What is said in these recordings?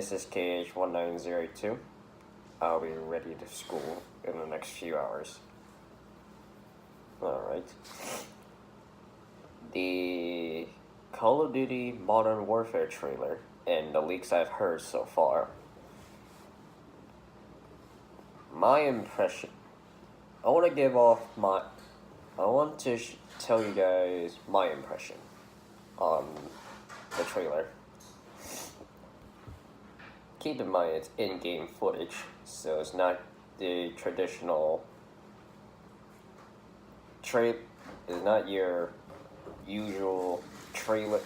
This is KH1902. I'll be ready to school in the next few hours. Alright. The Call of Duty Modern Warfare trailer and the leaks I've heard so far. My impression. I want to tell you guys my impression on the trailer. Keep in mind it's in-game footage, so it's not the traditional it's not your usual trailer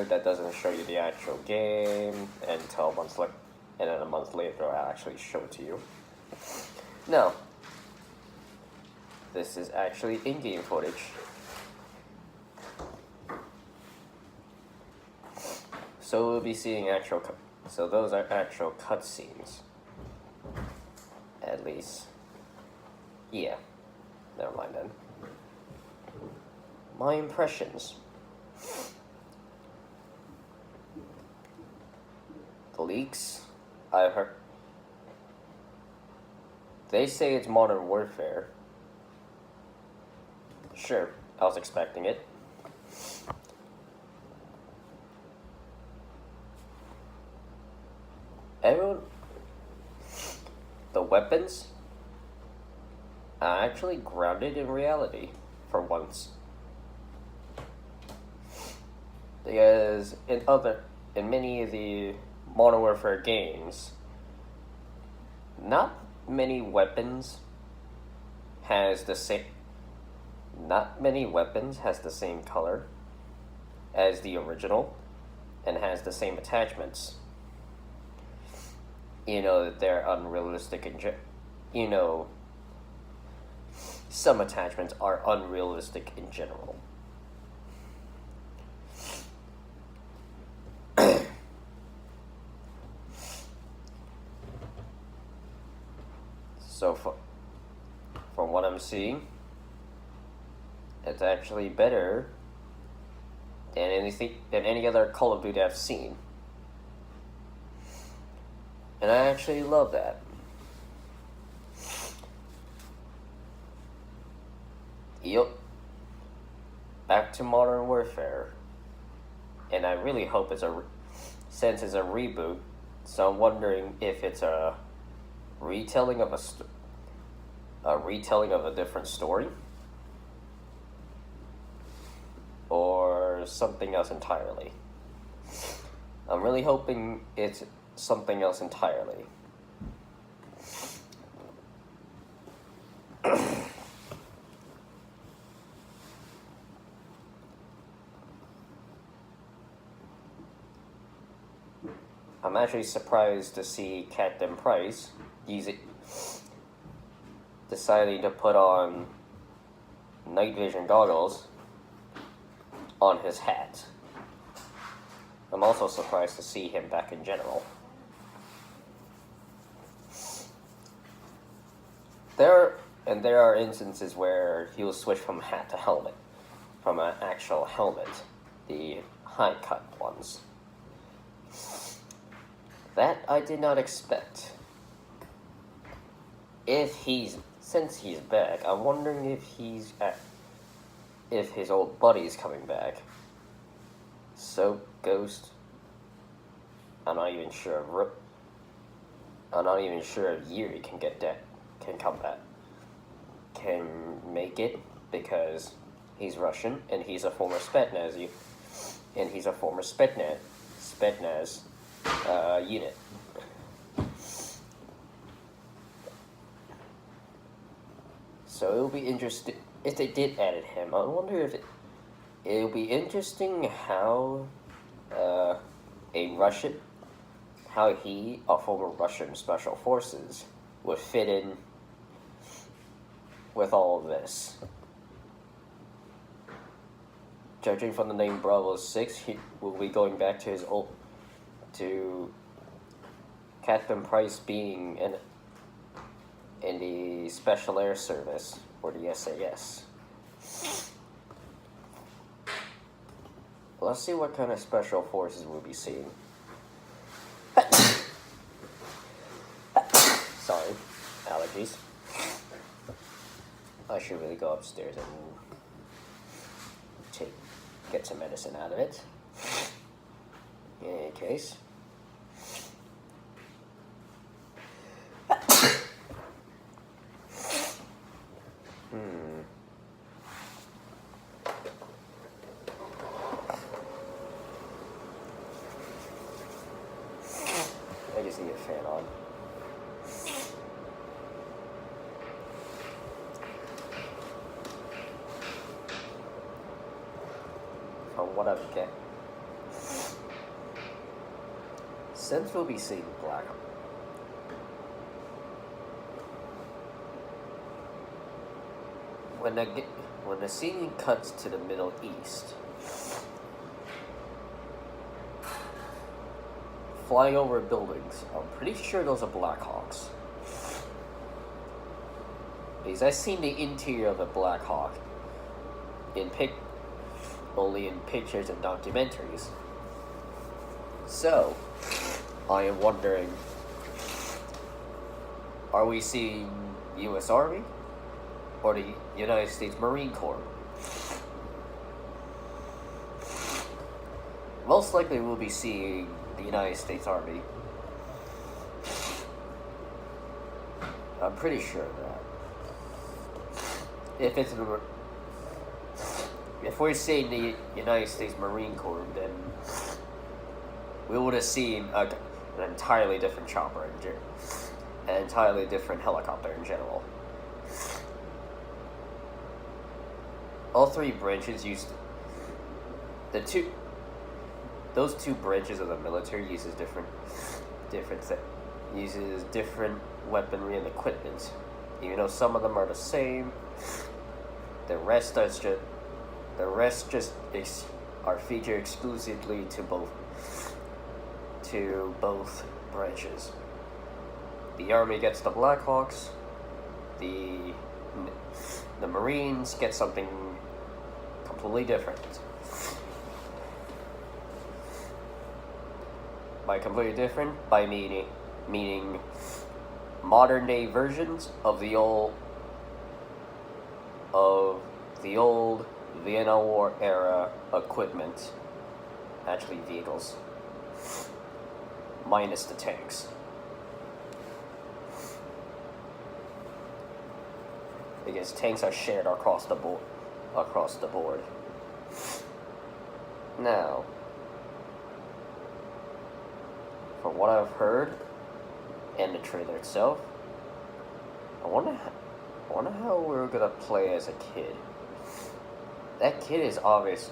that doesn't show you the actual game until a month and then a month later I'll actually show it to you. No, this is actually in-game footage. So we'll be seeing so those are actual cutscenes. At least. Yeah. Never mind then. My impressions. The leaks I've heard. They say it's Modern Warfare. Sure, I was expecting it. The weapons are actually grounded in reality for once. Because in many of the Modern Warfare games, not many weapons has the same color as the original and has the same attachments. You know that they're unrealistic some attachments are unrealistic in general. So from what I'm seeing, it's actually better than any other Call of Duty I've seen. And I actually love that. Yep. Back to Modern Warfare. And I really hope since it's a reboot, so I'm wondering if it's a retelling of a different story or something else entirely. I'm really hoping it's something else entirely. I'm actually surprised to see Captain Price deciding to put on night vision goggles on his hat. I'm also surprised to see him back in general. There are instances where he will switch from hat to helmet, from an actual helmet, the high cut ones. That I did not expect. Since he's back, I'm wondering if his old buddy's coming back. Soap, Ghost. I'm not even sure if Yuri can come back. Can make it because he's Russian and he's a former Spetsnaz unit. So it'll be interesting if they did edit him. I wonder if it'll be interesting how a former Russian special forces would fit in with all of this. Judging from the name Bravo 6, he will be going back to Captain Price being in the Special Air Service, or the SAS. Let's see what kind of special forces we'll be seeing. allergies. I should really go upstairs and get some medicine out of it. In any case. I just need a fan on. From what I've get, since we'll be seeing Black when the scene cuts to the Middle East, flying over buildings, I'm pretty sure those are Blackhawks. Because I've seen the interior of a Black Hawk only in pictures and documentaries. So, I am wondering, are we seeing U.S. Army or the United States Marine Corps? Most likely we'll be seeing the United States Army. I'm pretty sure of that. If we're seeing the United States Marine Corps, then we would have seen an entirely different chopper an entirely different helicopter in general. All three branches used those two branches of the military uses different weaponry and equipment. Even though some of them are the same, the rest are featured exclusively to both branches. The Army gets the Blackhawks. The Marines get something completely different. By completely different, by meaning modern day versions of the old Vietnam War era equipment, actually vehicles, minus the tanks. Because tanks are shared across the board. Now, from what I've heard and the trailer itself, I wonder how we're gonna play as a kid. That kid is obvious.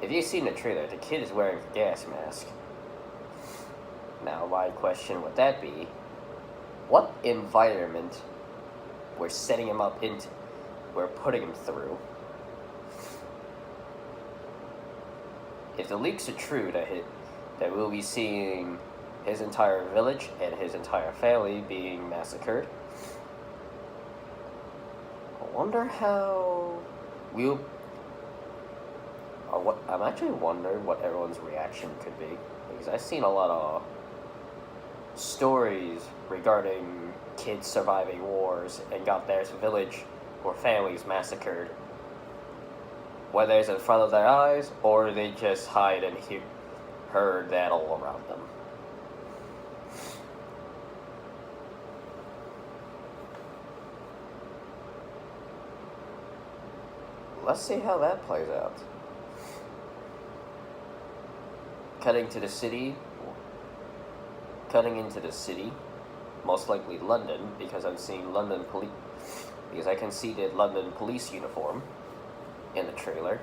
If you've seen the trailer, the kid is wearing a gas mask. Now, my question would that be, what environment we're setting him up into, we're putting him through? If the leaks are true that we'll be seeing his entire village and his entire family being massacred, I wonder how I'm actually wondering what everyone's reaction could be, because I've seen a lot of stories regarding kids surviving wars and got their village or families massacred, whether it's in front of their eyes or they just hide and heard that all around them. Let's see how that plays out. Cutting into the city, most likely London, because I'm seeing because I can see the London police uniform in the trailer.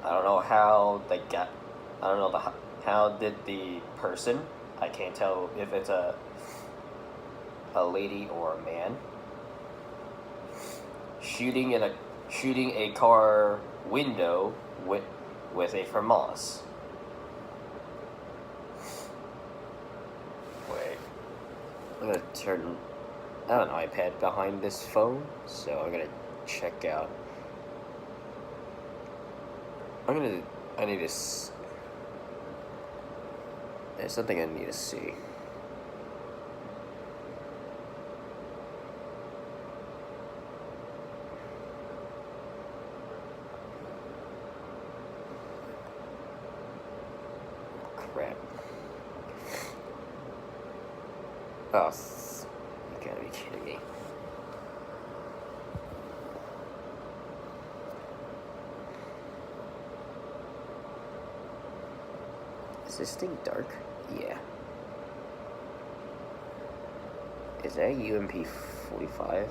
I don't know how how did the person, I can't tell if it's a lady or a man, shooting a car window with a FAMAS. Wait, I'm gonna turn. I have an iPad behind this phone, so I'm gonna check out. There's something I need to see. crap. Oh, you gotta be kidding me. Is this thing dark? Yeah. Is that UMP 45?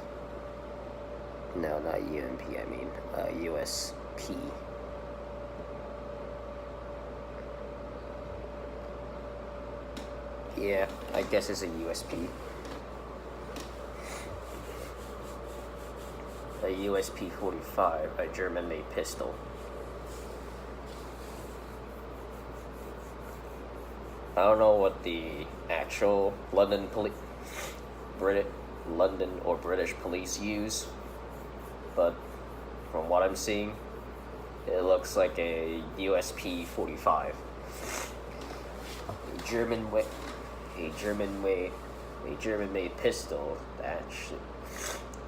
No, not UMP, I mean USP. Yeah, I guess it's a USP. A USP 45, a German-made pistol. I don't know what the actual London or British police use, but from what I'm seeing, it looks like a USP 45. A German-made pistol that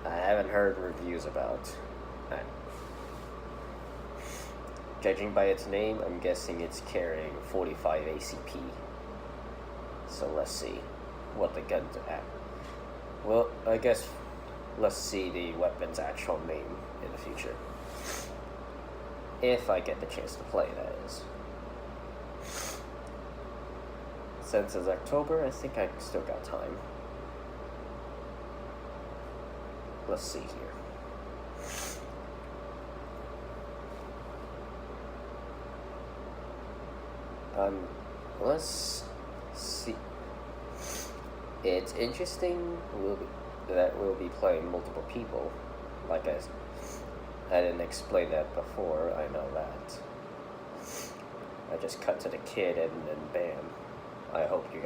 I haven't heard reviews about. Judging by its name, I'm guessing it's carrying 45 ACP. So let's see what the gun's at. Well, I guess let's see the weapon's actual name in the future. If I get the chance to play, that is. Since it's October, I think I still got time. Let's see here. Let's see. It's interesting that we'll be playing multiple people. Like I didn't explain that before, I know that. I just cut to the kid and then bam. I hope you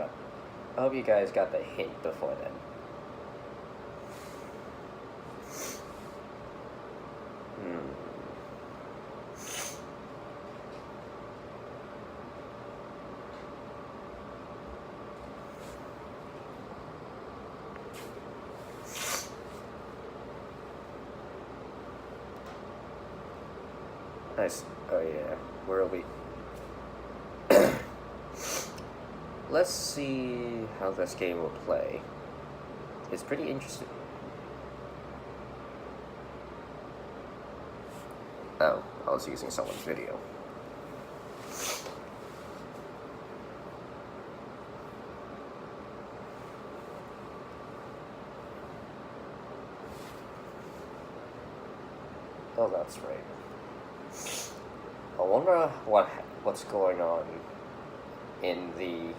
guys got the hint before then. Nice. Oh yeah, where are we? Let's see how this game will play. It's pretty interesting. Oh, I was using someone's video. Oh, that's right. I wonder what's going on in the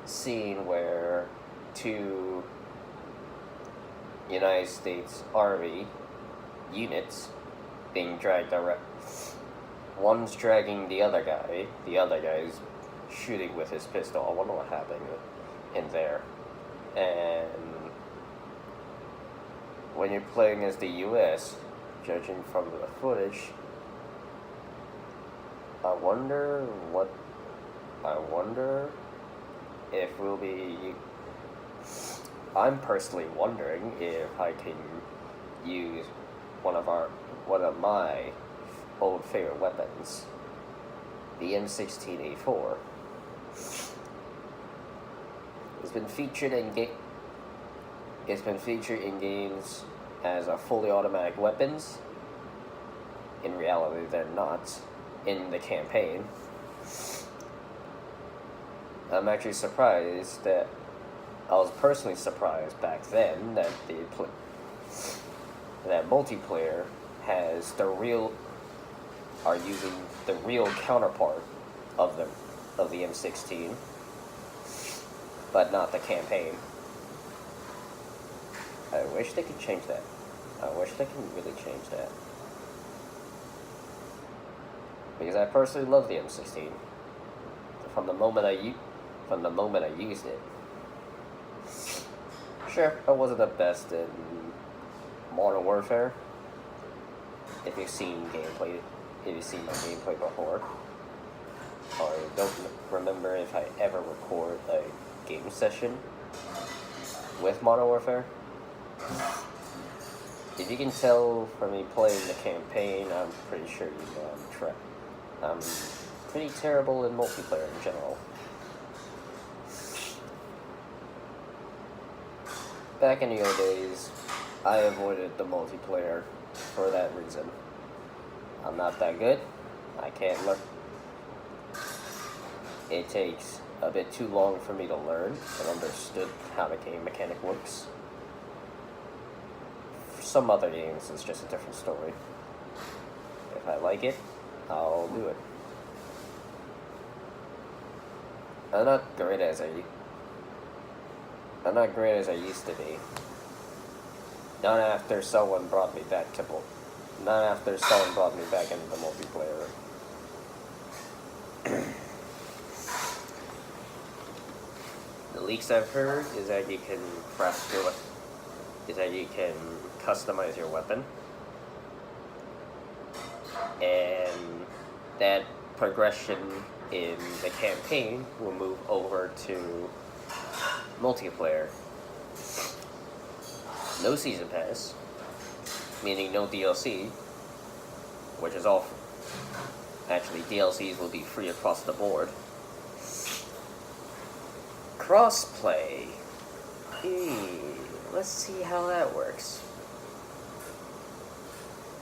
scene where two United States Army units being dragged around. One's dragging the other guy's shooting with his pistol. I wonder what happened in there. And when you're playing as the US, judging from the footage, I wonder if we'll be... I'm personally wondering if I can use one of my old favorite weapons, the M16A4. It's been featured in games as a fully automatic weapons. In reality, they're not in the campaign. I'm actually surprised that I was personally surprised back then that that multiplayer are using the real counterpart of the M16, but not the campaign. I wish they could change that. I wish they could really change that. Because I personally love the M16 from the moment I used it. Sure, I wasn't the best in Modern Warfare. If you've seen my gameplay before, or don't remember if I ever record a game session with Modern Warfare. If you can tell from me playing the campaign, I'm pretty sure you know I'm pretty terrible in multiplayer in general. Back in the old days, I avoided the multiplayer for that reason. I'm not that good. I can't learn. It takes a bit too long for me to learn and understood how the game mechanic works. For some other games, it's just a different story. If I like it, I'll do it. I'm not great as I used to be. Not after someone brought me back into the multiplayer. The leaks I've heard is that you can customize your weapon, and that progression in the campaign will move over to multiplayer. No season pass, meaning no DLC, which is all. Actually, DLCs will be free across the board. Crossplay. Let's see how that works.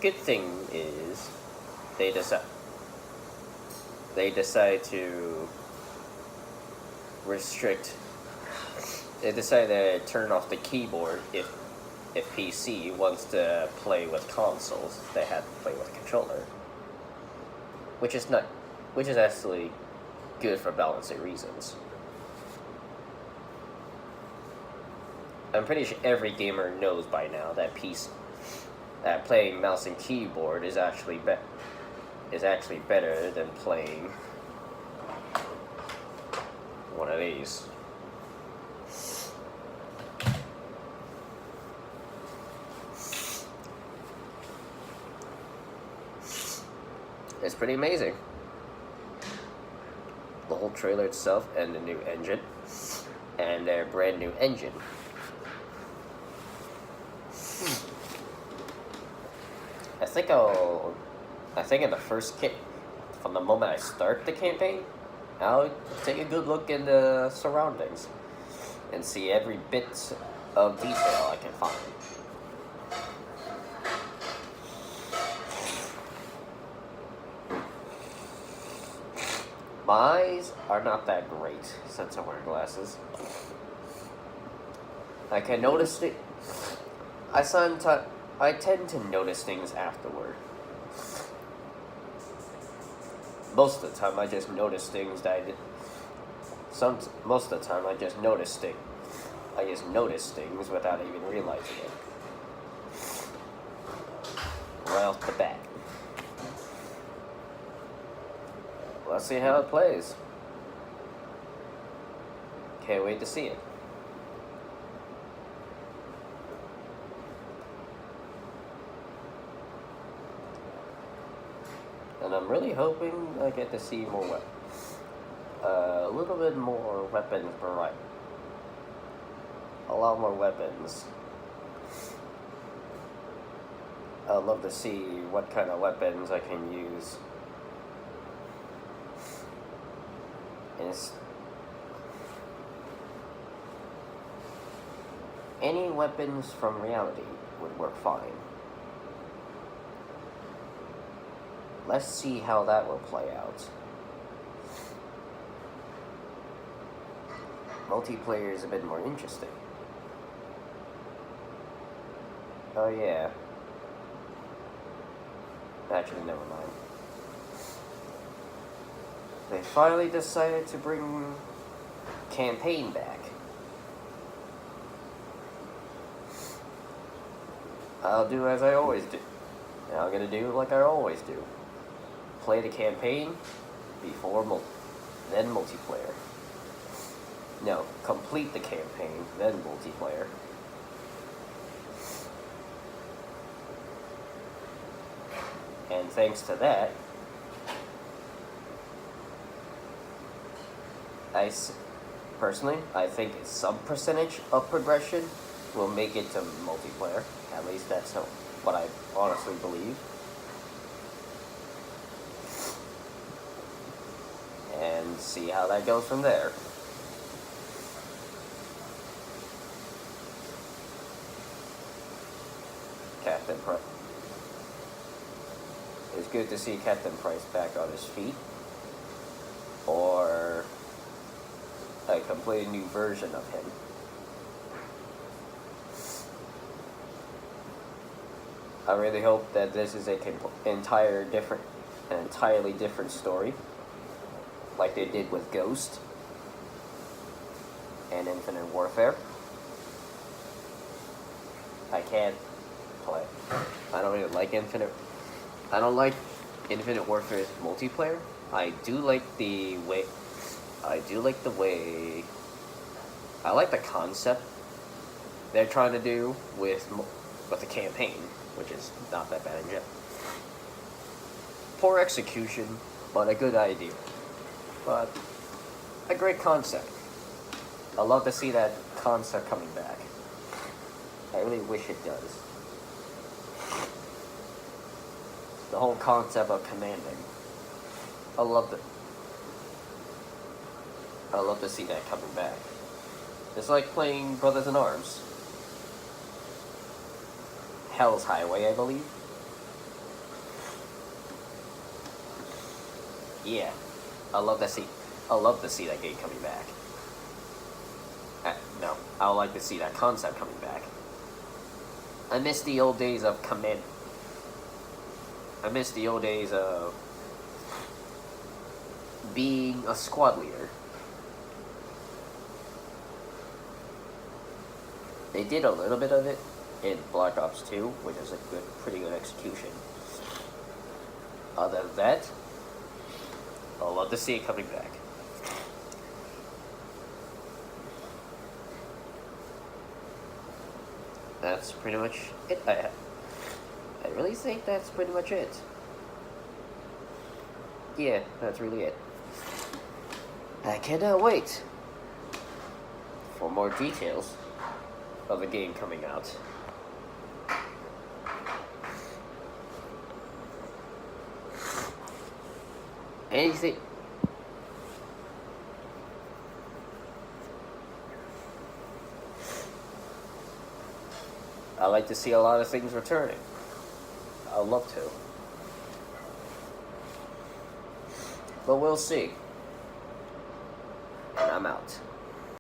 Good thing is they decide to restrict. They decide to turn off the keyboard if PC wants to play with consoles. They have to play with a controller, which is actually good for balancing reasons. I'm pretty sure every gamer knows by now that playing mouse and keyboard is actually better than playing one of these. It's pretty amazing. The whole trailer itself and the new engine and their brand new engine. I think in the first from the moment I start the campaign, I'll take a good look in the surroundings and see every bit of detail I can find. My eyes are not that great since I wear glasses. I can notice it. I tend to notice things afterward. Most of the time, I just notice things that I did. Most of the time, I just notice things. I just notice things without even realizing it. Right off the bat. Let's see how it plays. Can't wait to see it. And I'm really hoping I get to see more a little bit more weapons variety. A lot more weapons. I'd love to see what kind of weapons I can use. Any weapons from reality would work fine. Let's see how that will play out. Multiplayer is a bit more interesting. Oh yeah. Actually, never mind. They finally decided to bring campaign back. I'll do as I always do. And I'm gonna do like I always do. Play the campaign before then multiplayer. No, complete the campaign, then multiplayer. And thanks to that, personally, I think some percentage of progression will make it to multiplayer. At least that's what I honestly believe. and see how that goes from there. Captain Price. It's good to see Captain Price back on his feet, or a completely new version of him. I really hope that this is an entirely different story, like they did with Ghost and Infinite Warfare. I can't play. I don't really like Infinite. I don't like Infinite Warfare's multiplayer. I like the way. I like the concept they're trying to do with the campaign, which is not that bad in general. Poor execution, but a good idea. But a great concept. I love to see that concept coming back. I really wish it does. The whole concept of commanding. I love to see that coming back. It's like playing Brothers in Arms. Hell's Highway, I believe. Yeah, I love to see that game coming back. No, I would like to see that concept coming back. I miss the old days of command. I miss the old days of being a squad leader. They did a little bit of it in Black Ops 2, which is a pretty good execution. Other than that, I'd love to see it coming back. That's pretty much it. I really think that's pretty much it. Yeah, that's really it. I cannot wait for more details of the game coming out. Anything. I like to see a lot of things returning. I'd love to. But we'll see. And I'm out.